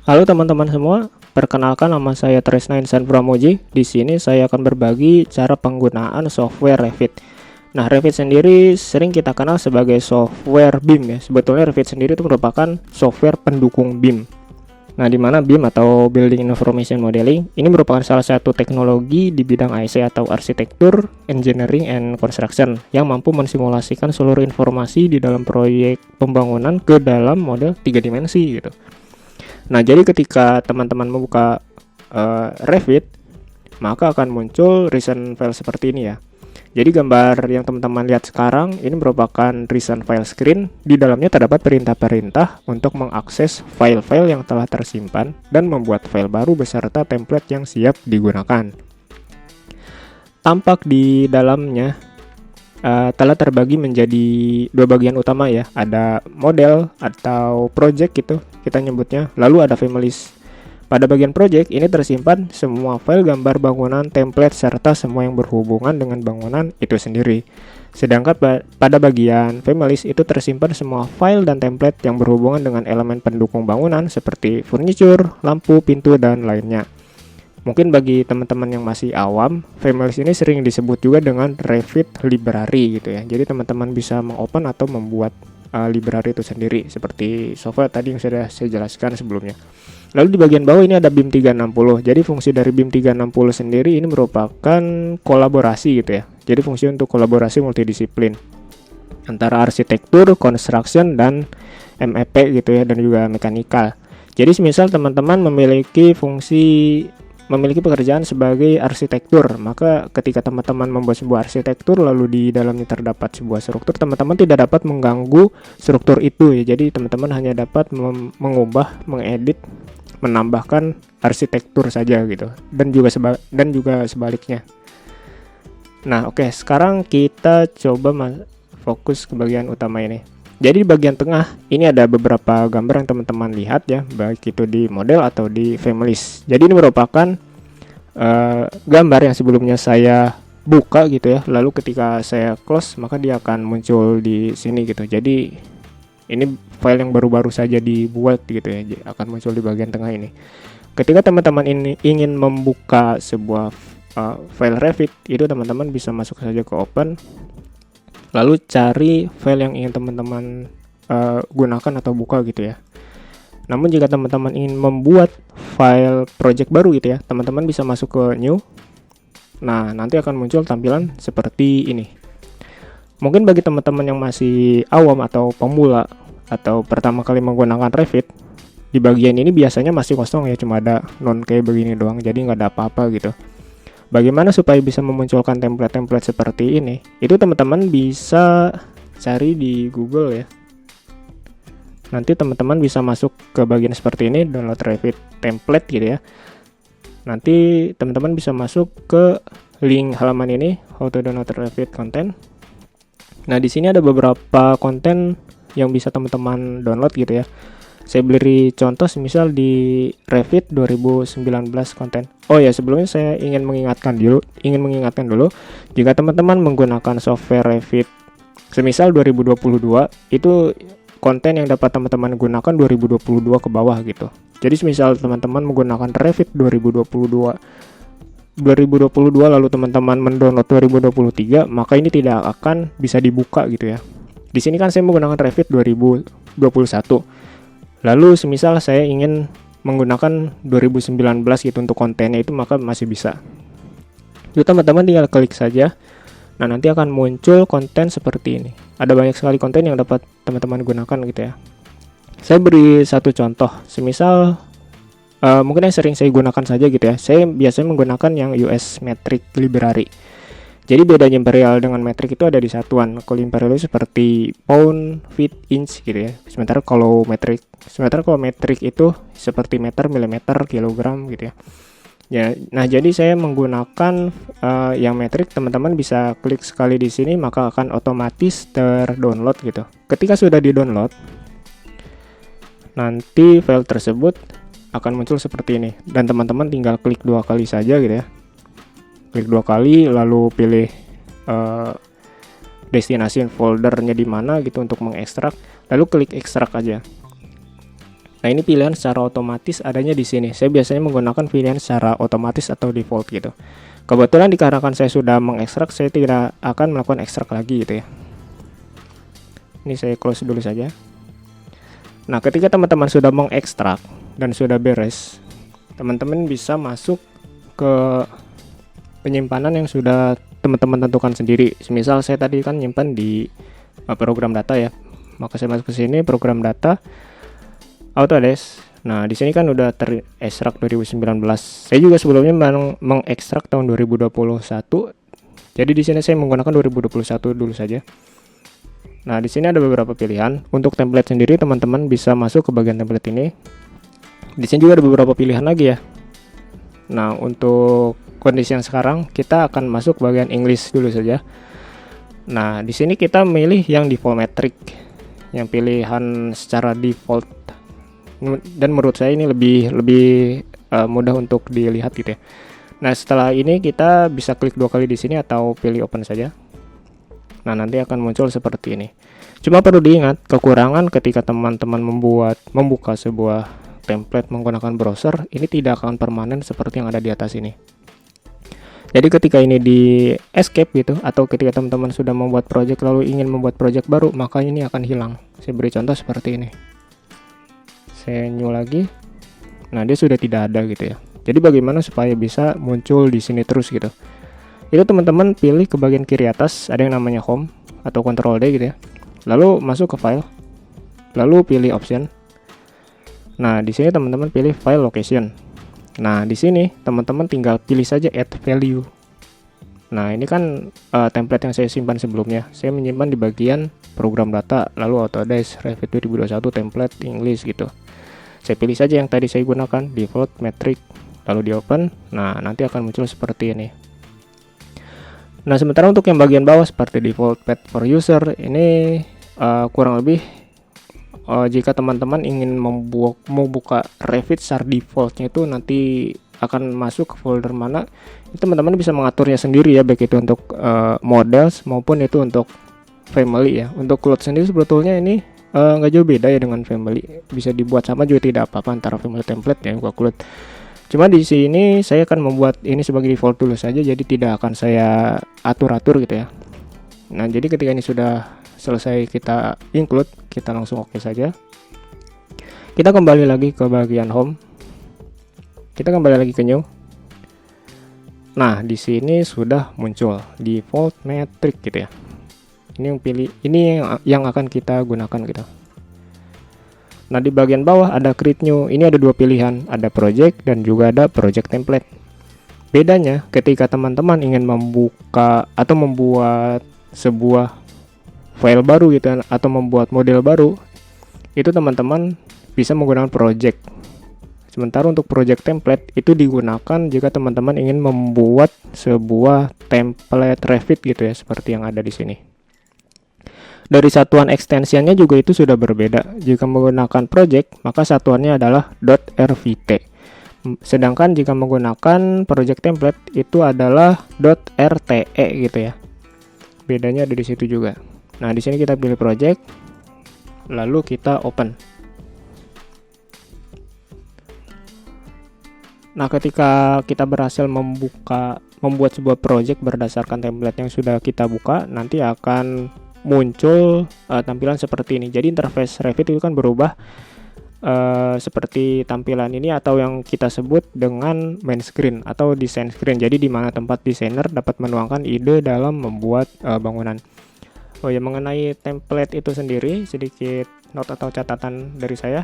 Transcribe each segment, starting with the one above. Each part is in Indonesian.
Halo teman-teman semua, perkenalkan nama saya Tresna Insan Pramoji. Di sini saya akan berbagi cara penggunaan software Revit. Nah, Revit sendiri sering kita kenal sebagai software BIM ya. Sebetulnya Revit sendiri itu merupakan software pendukung BIM. Nah, di mana BIM atau Building Information Modeling ini merupakan salah satu teknologi di bidang IC atau arsitektur, engineering and construction yang mampu mensimulasikan seluruh informasi di dalam proyek pembangunan ke dalam model 3 dimensi gitu. Nah, jadi ketika teman-teman membuka Revit, maka akan muncul recent file seperti ini ya. Jadi gambar yang teman-teman lihat sekarang ini merupakan recent file screen. Di dalamnya terdapat perintah-perintah untuk mengakses file-file yang telah tersimpan dan membuat file baru beserta template yang siap digunakan. Tampak di dalamnya telah terbagi menjadi dua bagian utama ya. Ada model atau project gitu kita nyebutnya, lalu ada families. Pada bagian project ini tersimpan semua file gambar bangunan, template, serta semua yang berhubungan dengan bangunan itu sendiri. Sedangkan pada bagian families itu tersimpan semua file dan template yang berhubungan dengan elemen pendukung bangunan seperti furniture, lampu, pintu, dan lainnya. Mungkin bagi teman-teman yang masih awam, families ini sering disebut juga dengan Revit library gitu ya. Jadi teman-teman bisa mengopen atau membuat library itu sendiri seperti software tadi yang sudah saya jelaskan sebelumnya. Lalu di bagian bawah ini ada BIM 360. Jadi fungsi dari BIM 360 sendiri ini merupakan kolaborasi gitu ya. Jadi fungsi untuk kolaborasi multidisiplin antara arsitektur, construction, dan MEP gitu ya, dan juga mekanikal. Jadi misal teman-teman memiliki pekerjaan sebagai arsitektur, maka ketika teman-teman membuat sebuah arsitektur lalu di dalamnya terdapat sebuah struktur, teman-teman tidak dapat mengganggu struktur itu ya. Jadi teman-teman hanya dapat mengubah, mengedit, menambahkan arsitektur saja gitu, dan juga sebaliknya. Nah, oke, sekarang kita coba fokus ke bagian utama ini. Jadi di bagian tengah ini ada beberapa gambar yang teman-teman lihat ya, baik itu di model atau di families. Jadi ini merupakan gambar yang sebelumnya saya buka gitu ya, lalu ketika saya close maka dia akan muncul di sini gitu. Jadi ini file yang baru-baru saja dibuat gitu ya, akan muncul di bagian tengah ini. Ketika teman-teman ini ingin membuka sebuah file Revit, itu teman-teman bisa masuk saja ke open, lalu cari file yang ingin teman-teman gunakan atau buka gitu ya. Namun jika teman-teman ingin membuat file project baru gitu ya, teman-teman bisa masuk ke new. Nah, nanti akan muncul tampilan seperti ini. Mungkin bagi teman-teman yang masih awam atau pemula atau pertama kali menggunakan Revit, di bagian ini biasanya masih kosong ya, cuma ada non kayak begini doang, jadi nggak ada apa-apa gitu. Bagaimana supaya bisa memunculkan template-template seperti ini? Itu teman-teman bisa cari di Google ya. Nanti teman-teman bisa masuk ke bagian seperti ini, download Revit template gitu ya. Nanti teman-teman bisa masuk ke link halaman ini, how to download Revit content. Nah, di sini ada beberapa konten yang bisa teman-teman download gitu ya. Saya beri contoh semisal di Revit 2019 konten. Oh ya, sebelumnya saya ingin mengingatkan dulu jika teman-teman menggunakan software Revit semisal 2022, itu konten yang dapat teman-teman gunakan 2022 ke bawah gitu. Jadi semisal teman-teman menggunakan Revit 2022 lalu teman-teman mendownload 2023, maka ini tidak akan bisa dibuka gitu ya. Di sini kan saya menggunakan Revit 2021. Lalu semisal saya ingin menggunakan 2019 gitu untuk kontennya itu, maka masih bisa. Itu teman-teman tinggal klik saja. Nah, nanti akan muncul konten seperti ini. Ada banyak sekali konten yang dapat teman-teman gunakan gitu ya. Saya beri satu contoh. Semisal mungkin yang sering saya gunakan saja gitu ya. Saya biasanya menggunakan yang US metric library. Jadi bedanya imperial dengan metric itu ada di satuan. Kalau imperial itu seperti pound, feet, inch gitu ya. Sementara kalau metric itu seperti meter, milimeter, kilogram gitu ya. Ya, nah jadi saya menggunakan yang metric. Teman-teman bisa klik sekali di sini maka akan otomatis terdownload gitu. Ketika sudah di-download, nanti file tersebut akan muncul seperti ini, dan teman-teman tinggal klik 2 kali saja gitu ya. Klik 2 kali lalu pilih destinasi foldernya di mana gitu untuk mengekstrak, lalu klik ekstrak aja. Nah, nanti akan muncul seperti ini. Jadi teman-teman tinggal klik 2 kali saja gitu ya. Klik 2 kali lalu pilih destinasi foldernya di mana gitu untuk mengekstrak, lalu klik ekstrak aja. Nah, nanti akan muncul seperti ini. Jadi teman-teman tinggal klik 2 kali saja gitu ya. Klik 2 kali lalu pilih destinasi foldernya di mana gitu untuk mengekstrak, lalu klik ekstrak aja. Nah, ini pilihan secara otomatis adanya di sini. Saya biasanya menggunakan pilihan secara otomatis atau default gitu. Kebetulan dikarenakan saya sudah mengekstrak, saya tidak akan melakukan ekstrak lagi gitu ya. Ini saya close dulu saja. Nah, ketika teman-teman sudah mengekstrak dan sudah beres, teman-teman bisa masuk ke penyimpanan yang sudah teman-teman tentukan sendiri. Misal saya tadi kan nyimpan di program data ya. Maka saya masuk ke sini, program data, Autodesk. Nah, di sini kan udah terekstrak 2019. Saya juga sebelumnya mengekstrak tahun 2021. Jadi di sini saya menggunakan 2021 dulu saja. Nah, di sini ada beberapa pilihan. Untuk template sendiri teman-teman bisa masuk ke bagian template ini. Di sini juga ada beberapa pilihan lagi ya. Nah, untuk kondisi yang sekarang kita akan masuk bagian English dulu saja. Nah, di sini kita milih yang default metric. Yang pilihan secara default, dan menurut saya ini lebih mudah untuk dilihat gitu ya. Nah, setelah ini kita bisa klik 2 kali di sini atau pilih open saja. Nah, nanti akan muncul seperti ini. Cuma perlu diingat, kekurangan ketika teman-teman membuka sebuah template menggunakan browser, ini tidak akan permanen seperti yang ada di atas ini. Jadi ketika ini di escape gitu, atau ketika teman-teman sudah membuat project lalu ingin membuat project baru, maka ini akan hilang. Saya beri contoh seperti ini. Saya new lagi. Nah, dia sudah tidak ada gitu ya. Jadi bagaimana supaya bisa muncul di sini terus gitu. Itu teman-teman pilih ke bagian kiri atas, ada yang namanya home atau control D gitu ya. Lalu masuk ke file. Lalu pilih option. Nah, di sini teman-teman pilih file location. Nah, di sini teman-teman tinggal pilih saja add value. Nah, ini kan template yang saya simpan sebelumnya. Saya menyimpan di bagian program data, lalu Autodesk Revit 2021 template English gitu. Saya pilih saja yang tadi saya gunakan, default metric, lalu di open. Nah, nanti akan muncul seperti ini. Nah, sementara untuk yang bagian bawah seperti default path for user, ini kurang lebih jika teman-teman ingin membuka Revit secara defaultnya itu nanti akan masuk ke folder mana, itu teman-teman bisa mengaturnya sendiri ya, baik itu untuk models maupun itu untuk family ya. Untuk cloud sendiri sebetulnya ini nggak jauh beda ya dengan family, bisa dibuat sama juga tidak apa-apa antara family template ya juga cloud. Cuma di sini saya akan membuat ini sebagai default dulu saja, jadi tidak akan saya atur-atur gitu ya. Nah, jadi ketika ini sudah selesai kita include, kita langsung oke saja. Kita kembali lagi ke bagian home. Kita kembali lagi ke new. Nah, di sini sudah muncul default metric gitu ya. Ini yang akan kita gunakan gitu. Nah, di bagian bawah ada create new. Ini ada 2 pilihan, ada project dan juga ada project template. Bedanya ketika teman-teman ingin membuka atau membuat sebuah file baru gitu atau membuat model baru, itu teman-teman bisa menggunakan project. Sementara untuk project template itu digunakan jika teman-teman ingin membuat sebuah template Revit gitu ya, seperti yang ada di sini. Dari satuan extensionnya juga itu sudah berbeda. Jika menggunakan project, maka satuannya adalah .rvt. Sedangkan jika menggunakan project template itu adalah .rte gitu ya. Bedanya ada di situ juga. Nah, di sini kita pilih project, lalu kita open. Nah, ketika kita berhasil membuat sebuah project berdasarkan template yang sudah kita buka, nanti akan muncul tampilan seperti ini. Jadi interface Revit itu kan berubah seperti tampilan ini atau yang kita sebut dengan main screen atau design screen. Jadi di mana tempat desainer dapat menuangkan ide dalam membuat bangunan. Oh ya, mengenai template itu sendiri sedikit note atau catatan dari saya.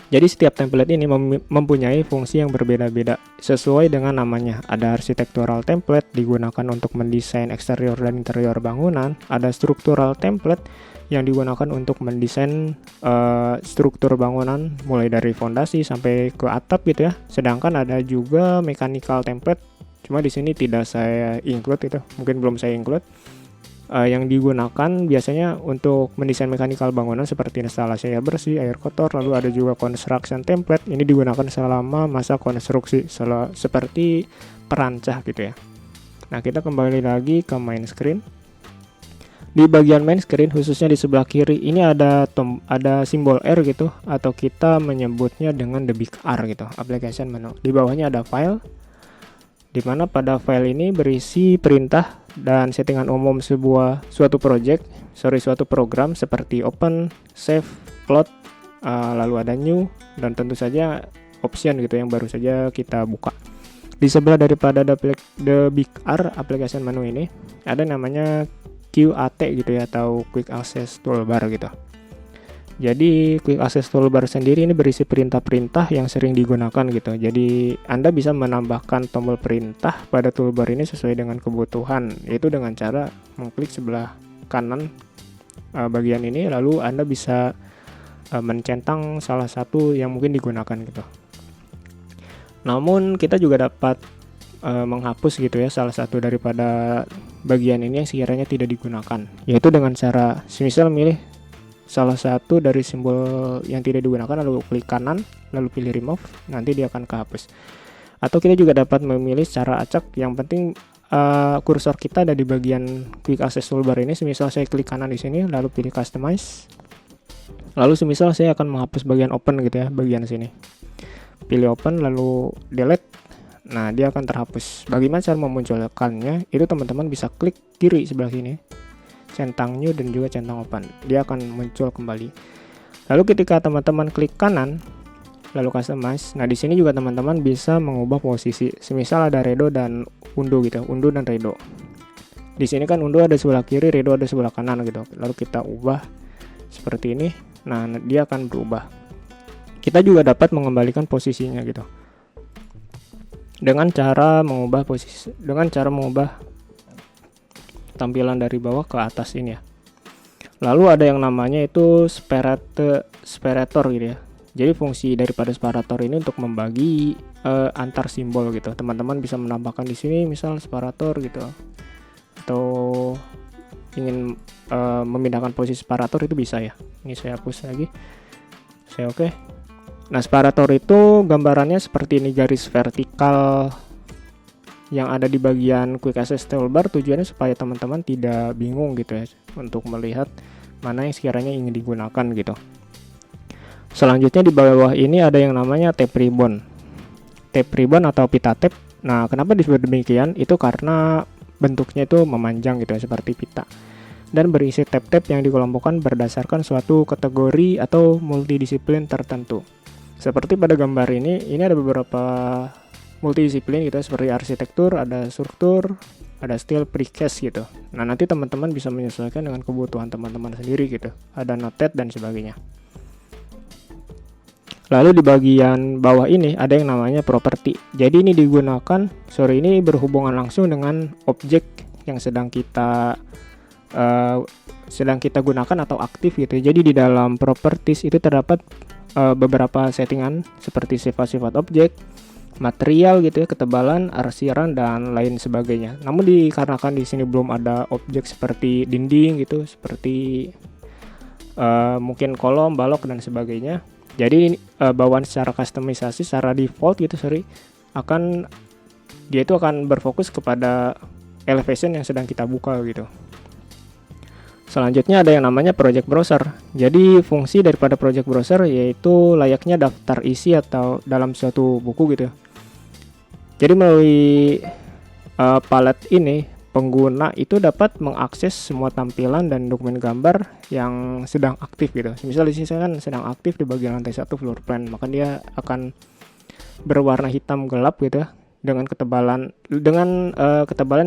Jadi setiap template ini mempunyai fungsi yang berbeda-beda sesuai dengan namanya. Ada architectural template digunakan untuk mendesain eksterior dan interior bangunan. Ada structural template yang digunakan untuk mendesain struktur bangunan mulai dari fondasi sampai ke atap gitu ya. Sedangkan ada juga mechanical template. Cuma di sini tidak saya include itu, mungkin belum saya include. Yang digunakan biasanya untuk mendesain mekanikal bangunan seperti instalasi air bersih, air kotor, lalu ada juga construction template. Ini digunakan selama masa konstruksi seperti perancah gitu ya. Nah, kita kembali lagi ke main screen. Di bagian main screen, khususnya di sebelah kiri, ini ada simbol R gitu, atau kita menyebutnya dengan the big R gitu, application menu. Di bawahnya ada file, di mana pada file ini berisi perintah dan settingan umum suatu program seperti open, save, close, lalu ada new, dan tentu saja option gitu yang baru saja kita buka. Di sebelah daripada the big R application menu ini ada namanya QAT gitu ya, atau Quick Access Toolbar gitu. Jadi Quick Access Toolbar sendiri ini berisi perintah-perintah yang sering digunakan gitu. Jadi Anda bisa menambahkan tombol perintah pada toolbar ini sesuai dengan kebutuhan, yaitu dengan cara mengklik sebelah kanan bagian ini, lalu Anda bisa mencentang salah satu yang mungkin digunakan gitu. Namun kita juga dapat menghapus gitu ya salah satu daripada bagian ini yang sekiranya tidak digunakan, yaitu dengan cara semisal milih salah satu dari simbol yang tidak digunakan, lalu klik kanan, lalu pilih remove, nanti dia akan kehapus. Atau kita juga dapat memilih secara acak, yang penting kursor kita ada di bagian Quick Access Toolbar ini. Semisal saya klik kanan di sini, lalu pilih customize, lalu semisal saya akan menghapus bagian open gitu ya, bagian sini, pilih open lalu delete. Nah, dia akan terhapus. Bagaimana cara memunculkannya? Itu teman-teman bisa klik kiri sebelah sini, centang new dan juga centang open. Dia akan muncul kembali. Lalu ketika teman-teman klik kanan, lalu customize. Nah, di sini juga teman-teman bisa mengubah posisi. Semisal ada redo dan undo gitu, undo dan redo. Di sini kan undo ada sebelah kiri, redo ada sebelah kanan gitu. Lalu kita ubah seperti ini. Nah, dia akan berubah. Kita juga dapat mengembalikan posisinya gitu, dengan cara mengubah tampilan dari bawah ke atas ini ya. Lalu ada yang namanya itu separator gitu ya. Jadi fungsi daripada separator ini untuk membagi antar simbol gitu. Teman-teman bisa menambahkan di sini misal separator gitu, atau ingin memindahkan posisi separator itu bisa ya. Ini saya hapus lagi, saya oke. Nah, separator itu gambarannya seperti ini, garis vertikal yang ada di bagian Quick Access Toolbar. Tujuannya supaya teman-teman tidak bingung gitu ya, untuk melihat mana yang sekiranya ingin digunakan gitu. Selanjutnya di bawah ini ada yang namanya tab ribbon atau pita tab. Nah, kenapa disebut demikian? Itu karena bentuknya itu memanjang gitu ya, seperti pita, dan berisi tab-tab yang dikelompokkan berdasarkan suatu kategori atau multidisiplin tertentu. Seperti pada gambar ini ada beberapa multidisiplin gitu, seperti arsitektur, ada struktur, ada style, precast gitu. Nah, nanti teman-teman bisa menyesuaikan dengan kebutuhan teman-teman sendiri gitu. Ada noted dan sebagainya. Lalu di bagian bawah ini ada yang namanya property. Jadi ini ini berhubungan langsung dengan objek yang sedang kita gunakan atau aktif gitu. Jadi di dalam properties itu terdapat beberapa settingan seperti sifat-sifat objek, material gitu ya, ketebalan, arsiran dan lain sebagainya. Namun dikarenakan di sini belum ada objek seperti dinding gitu, seperti mungkin kolom, balok dan sebagainya. Jadi bawaan secara kustomisasi secara default gitu, dia itu akan berfokus kepada elevation yang sedang kita buka gitu. Selanjutnya ada yang namanya project browser. Jadi fungsi daripada project browser yaitu layaknya daftar isi atau dalam suatu buku gitu. Jadi melalui palette ini, pengguna itu dapat mengakses semua tampilan dan dokumen gambar yang sedang aktif gitu. Misalnya di sini saya kan sedang aktif di bagian lantai 1 floor plan, maka dia akan berwarna hitam gelap gitu ya, dengan ketebalan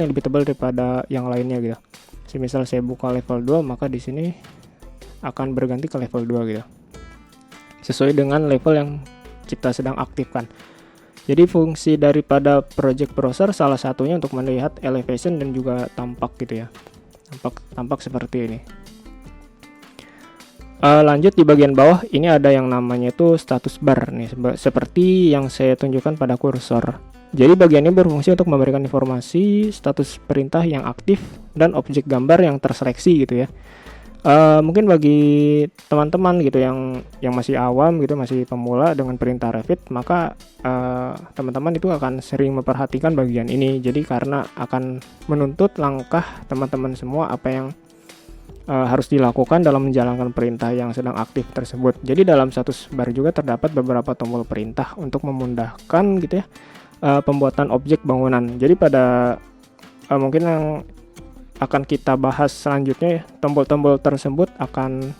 yang lebih tebal daripada yang lainnya gitu. Misal saya buka level 2, maka di sini akan berganti ke level 2 gitu, sesuai dengan level yang kita sedang aktifkan. Jadi fungsi daripada project browser salah satunya untuk melihat elevation dan juga tampak gitu ya, tampak seperti ini. Lanjut di bagian bawah ini ada yang namanya itu status bar nih, seperti yang saya tunjukkan pada kursor. Jadi bagian ini berfungsi untuk memberikan informasi status perintah yang aktif dan objek gambar yang terseleksi gitu ya. Mungkin bagi teman-teman gitu yang masih awam gitu, masih pemula dengan perintah Revit, maka teman-teman itu akan sering memperhatikan bagian ini. Jadi karena akan menuntut langkah teman-teman semua apa yang harus dilakukan dalam menjalankan perintah yang sedang aktif tersebut. Jadi dalam status bar juga terdapat beberapa tombol perintah untuk memudahkan gitu ya pembuatan objek bangunan. Jadi pada mungkin yang akan kita bahas selanjutnya ya, tombol-tombol tersebut akan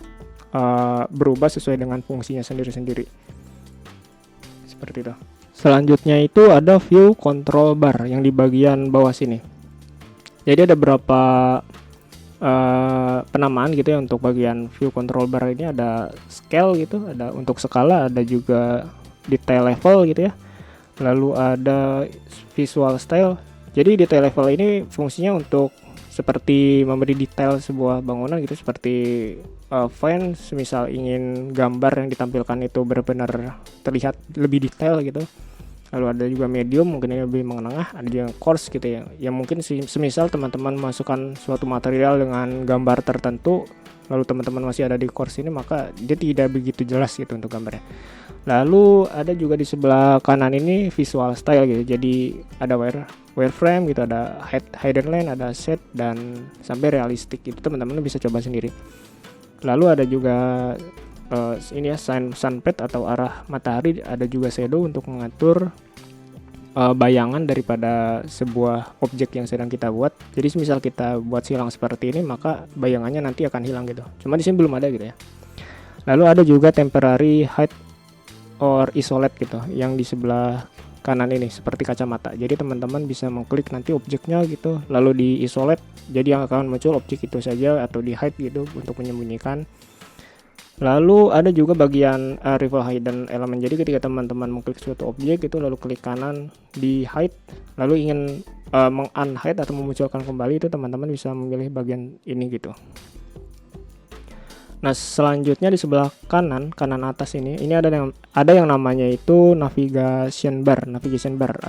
berubah sesuai dengan fungsinya sendiri-sendiri. Seperti itu. Selanjutnya itu ada view control bar yang di bagian bawah sini. Jadi ada beberapa penamaan gitu ya untuk bagian view control bar ini. Ada scale gitu, ada untuk skala, ada juga detail level gitu ya. Lalu ada visual style. Jadi detail level ini fungsinya untuk seperti memberi detail sebuah bangunan gitu, seperti font, misal ingin gambar yang ditampilkan itu benar-benar terlihat lebih detail gitu. Lalu ada juga medium, mungkin ini lebih menengah, ada juga coarse gitu ya. Yang mungkin semisal teman-teman masukkan suatu material dengan gambar tertentu, lalu teman-teman masih ada di coarse ini, maka dia tidak begitu jelas gitu untuk gambarnya. Lalu ada juga di sebelah kanan ini visual style gitu. Jadi ada wireframe gitu, ada hidden line, ada set, dan sampai realistik. Itu teman-teman bisa coba sendiri. Lalu ada juga ini ya sunpad atau arah matahari, ada juga shadow untuk mengatur bayangan daripada sebuah objek yang sedang kita buat. Jadi misal kita buat silang seperti ini, maka bayangannya nanti akan hilang gitu. Cuma di sini belum ada gitu ya. Lalu ada juga temporary height or isolate gitu yang di sebelah kanan ini seperti kacamata. Jadi teman-teman bisa mengklik nanti objeknya gitu, lalu di isolate, jadi yang akan muncul objek itu saja, atau di hide gitu untuk menyembunyikan. Lalu ada juga bagian reveal hidden element. Jadi ketika teman-teman mengklik suatu objek itu, lalu klik kanan di hide, lalu ingin meng-unhide atau memunculkan kembali, itu teman-teman bisa memilih bagian ini gitu. Nah selanjutnya di sebelah kanan atas ini ada yang namanya itu navigation bar.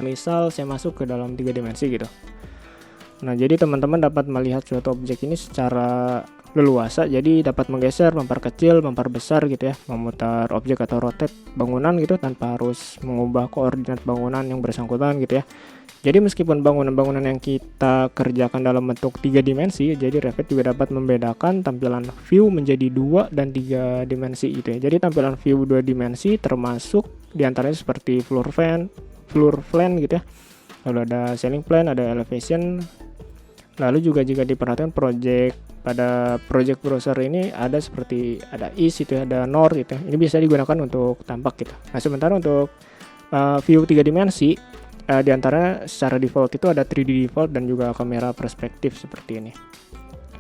Misal saya masuk ke dalam 3 dimensi gitu. Nah jadi teman-teman dapat melihat suatu objek ini secara leluasa, jadi dapat menggeser, memperkecil, memperbesar gitu ya, memutar objek atau rotate bangunan gitu tanpa harus mengubah koordinat bangunan yang bersangkutan gitu ya. Jadi meskipun bangunan-bangunan yang kita kerjakan dalam bentuk 3 dimensi, jadi Revit juga dapat membedakan tampilan view menjadi 2 dan 3 dimensi gitu ya. Jadi tampilan view 2 dimensi termasuk diantaranya seperti floor plan gitu ya. Lalu ada ceiling plan, ada elevation. Lalu juga jika diperhatikan pada project browser ini ada seperti ada east itu, ada north gitu. Ini bisa digunakan untuk tampak gitu. Nah, sementara untuk view 3 dimensi diantara secara default itu ada 3D default dan juga kamera perspektif seperti ini.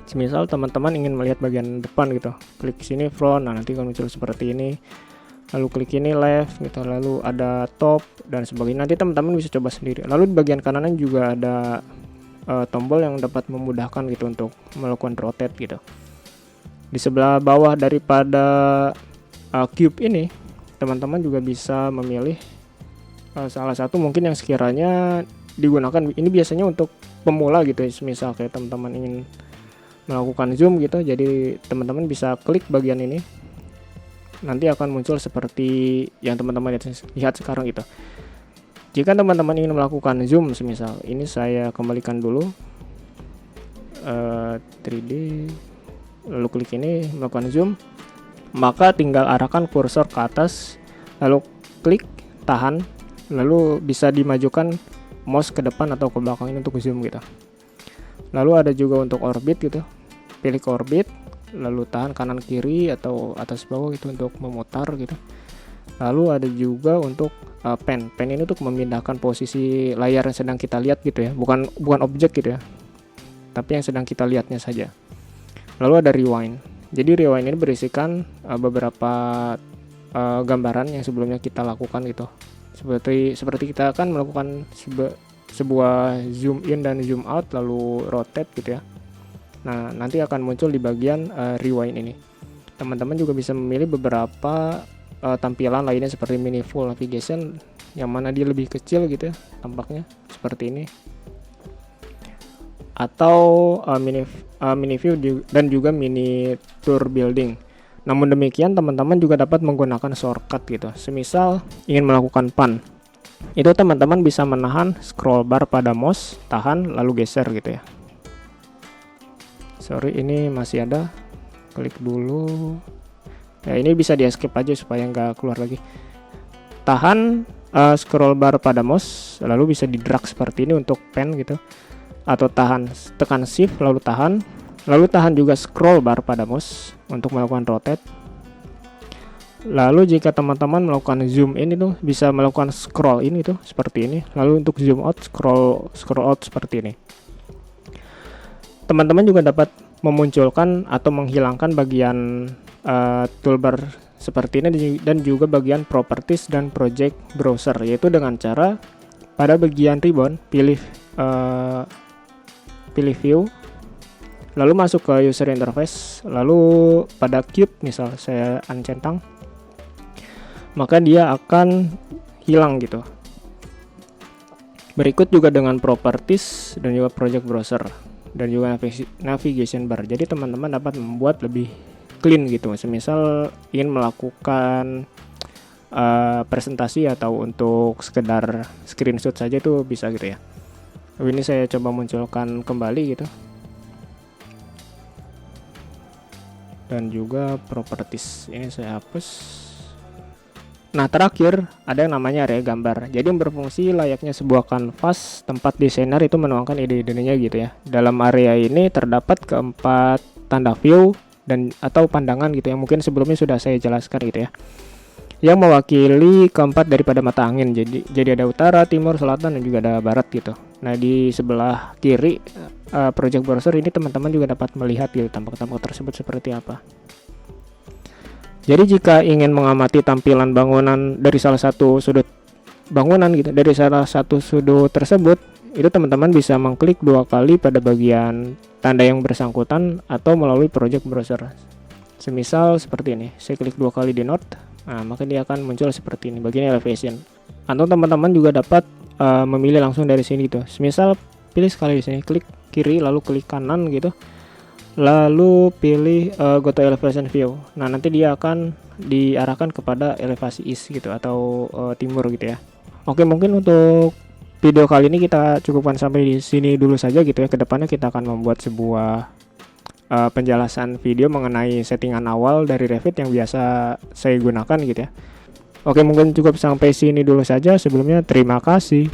Semisal teman-teman ingin melihat bagian depan gitu, klik sini front, nah nanti akan muncul seperti ini. Lalu klik ini left gitu, lalu ada top dan sebagainya. Nanti teman-teman bisa coba sendiri. Lalu di bagian kanan juga ada tombol yang dapat memudahkan gitu untuk melakukan rotate gitu. Di sebelah bawah daripada cube ini, teman-teman juga bisa memilih salah satu mungkin yang sekiranya digunakan. Ini biasanya untuk pemula gitu ya, misal kayak teman-teman ingin melakukan zoom gitu, jadi teman-teman bisa klik bagian ini, nanti akan muncul seperti yang teman-teman lihat sekarang gitu. Jika teman-teman ingin melakukan zoom, semisal ini saya kembalikan dulu 3D, lalu klik ini melakukan zoom, maka tinggal arahkan kursor ke atas, lalu klik tahan, lalu bisa dimajukan mouse ke depan atau ke belakang ini untuk zoom gitu. Lalu ada juga untuk orbit gitu, pilih ke orbit, lalu tahan kanan kiri atau atas bawah gitu untuk memutar gitu. Lalu ada juga untuk pen ini untuk memindahkan posisi layar yang sedang kita lihat gitu ya, bukan objek gitu ya, tapi yang sedang kita lihatnya saja. Lalu ada rewind. Jadi rewind ini berisikan beberapa gambaran yang sebelumnya kita lakukan gitu. Seperti kita akan melakukan sebuah zoom in dan zoom out lalu rotate gitu ya. Nah, nanti akan muncul di bagian rewind ini. Teman-teman juga bisa memilih beberapa tampilan lainnya seperti mini full navigation yang mana dia lebih kecil gitu ya tampaknya seperti ini, atau mini view dan juga mini tour building. Namun demikian teman-teman juga dapat menggunakan shortcut gitu. Semisal ingin melakukan pan, itu teman-teman bisa menahan scroll bar pada mouse, tahan lalu geser gitu ya. Sorry, ini masih ada. Klik dulu. Ya, ini bisa di escape aja supaya nggak keluar lagi. Tahan scroll bar pada mouse, lalu bisa di drag seperti ini untuk pen gitu. Atau tekan shift lalu tahan. Lalu tahan juga scroll bar pada mouse untuk melakukan rotate. Lalu jika teman-teman melakukan zoom in itu bisa melakukan scroll in itu seperti ini. Lalu untuk zoom out scroll out seperti ini. Teman-teman juga dapat memunculkan atau menghilangkan bagian toolbar seperti ini dan juga bagian properties dan project browser, yaitu dengan cara pada bagian ribbon pilih view, lalu masuk ke user interface, lalu pada cube misal saya uncentang, maka dia akan hilang gitu. Berikut juga dengan properties dan juga project browser dan juga navigation bar. Jadi teman-teman dapat membuat lebih clean gitu. Semisal ingin melakukan presentasi atau untuk sekedar screenshot saja itu bisa gitu ya. Ini saya coba munculkan kembali gitu. Dan juga properties ini saya hapus. Nah, terakhir ada yang namanya area gambar. Jadi berfungsi layaknya sebuah kanvas tempat desainer itu menuangkan ide-idenya gitu ya. Dalam area ini terdapat keempat tanda view dan atau pandangan gitu yang mungkin sebelumnya sudah saya jelaskan gitu ya. Yang mewakili keempat daripada mata angin. Jadi ada utara, timur, selatan dan juga ada barat gitu. Nah, di sebelah kiri project browser ini teman-teman juga dapat melihat gitu tampak-tampak tersebut seperti apa. Jadi jika ingin mengamati tampilan bangunan dari salah satu sudut bangunan gitu, dari salah satu sudut tersebut, itu teman-teman bisa mengklik 2 kali pada bagian tanda yang bersangkutan atau melalui project browser. Semisal seperti ini, saya klik 2 kali di node, nah maka dia akan muncul seperti ini, bagian elevation. Atau teman-teman juga dapat memilih langsung dari sini gitu. Semisal pilih sekali di sini, klik kiri lalu klik kanan gitu. Lalu pilih go to elevation view. Nah, nanti dia akan diarahkan kepada elevasi east gitu atau timur gitu ya. Oke, mungkin untuk video kali ini kita cukupkan sampai di sini dulu saja gitu ya. Kedepannya kita akan membuat sebuah penjelasan video mengenai settingan awal dari Revit yang biasa saya gunakan gitu ya. Oke, mungkin cukup sampai sini dulu saja. Sebelumnya terima kasih.